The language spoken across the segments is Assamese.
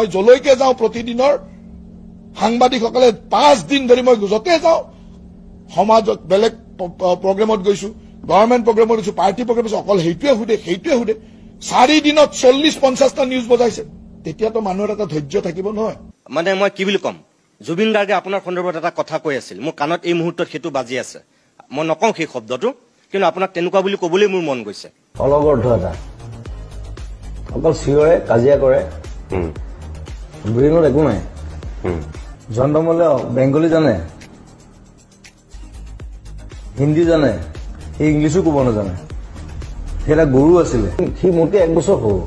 মই জলৈকে যাওঁ প্ৰতিদিনৰ সাংবাদিকসকলে 5 দিন ধৰি মই যতে যাওঁ সমাজত বেলেগ প্ৰগ্ৰামত গৈছো গভৰ্ণমেণ্ট প্ৰগ্ৰামত গৈছো পাৰ্টি প্ৰগ্ৰামত গৈছো অকল সেইটোৱে সুধে 4 দিনত 40-50টা নিউজ বজাইছে তেতিয়াতো মানুহৰ এটা ধৈৰ্য থাকিব নহয় মানে মই কি বুলি কম জুবিন গাৰ্গে আপোনাৰ সন্দৰ্ভত এটা কথা কৈ আছিল মোৰ কাণত এই মুহূৰ্তত সেইটো বাজি আছে মই নকওঁ সেই শব্দটো কিন্তু আপোনাক তেনেকুৱা বুলি ক'বলৈ মোৰ মন গৈছে অলগৰ্ধ এটা অকল চিঞৰে কাজিয়া কৰে ব্ৰেইনত একো নাই জন্মলে বেংগলী জানে হিন্দী জানে সি ইংলিছো ক'ব নাজানে সেটা গৰু আছিলে সি মোতকে 1 বছৰ সৰু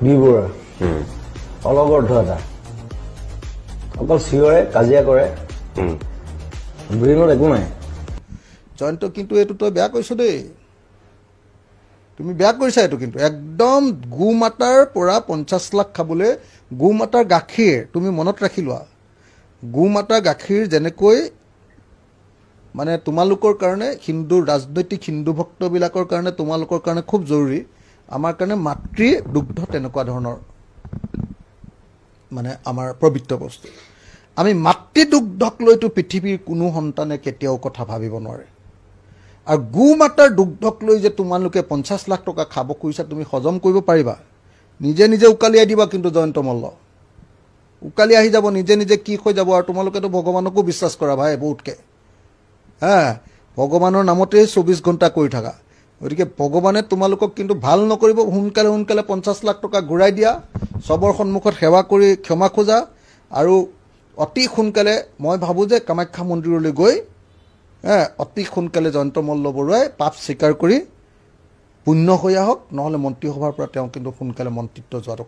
বিবৰা অলগৰ্ধ এটা অকল চিঞৰে কাজিয়া কৰে ব্ৰেইনত একো নাই জয়ন্ত কিন্তু এইটো তই বেয়া কৈছ দেই তুমি বেয়া কৰিছা এইটো কিন্তু একদম গুমাতাৰ পৰা 50 লাখ খাবলৈ গুমাতাৰ গাখীৰ তুমি মনত ৰাখি লোৱা গুমাতাৰ গাখীৰ যেনেকৈ মানে তোমালোকৰ কাৰণে হিন্দু ৰাজনৈতিক হিন্দু ভক্তবিলাকৰ কাৰণে তোমালোকৰ কাৰণে খুব জৰুৰী আমাৰ কাৰণে মাতৃ দুগ্ধ তেনেকুৱা ধৰণৰ মানে আমাৰ পবিত্ৰ বস্তু আমি মাতৃ দুগ্ধক লৈতো পৃথিৱীৰ কোনো সন্তানে কেতিয়াও কথা ভাবিব নোৱাৰে আৰু গুমাতাৰ দুগ্ধক লৈ যে তোমালোকে 50 লাখ টকা খাব খুজিছা তুমি হজম কৰিব পাৰিবা নিজে নিজে উকালিয়াই দিবা কিন্তু জয়ন্ত মল্ল উকালি আহি যাব নিজে নিজে কি হৈ যাব আৰু তোমালোকেতো ভগৱানকো বিশ্বাস কৰা ভাই বহুতকে ভগৱানৰ নামতে 24 ঘণ্টা কৰি থাকা গতিকে ভগৱানে তোমালোকক কিন্তু ভাল নকৰিব সোনকালে 50 লাখ টকা ঘূৰাই দিয়া সবৰ সন্মুখত সেৱা কৰি ক্ষমা খোজা আৰু অতি সোনকালে মই ভাবো যে কামাখ্যা মন্দিৰলৈ গৈ অতি সোনকালে জয়ন্ত মল্ল বৰুৱাই পাপ স্বীকাৰ কৰি পুণ্য হৈ আহক নহলে মন্ত্ৰীসভাৰ পৰা তেওঁ কিন্তু সোনকালে মন্ত্ৰিত্ব যোৱাটো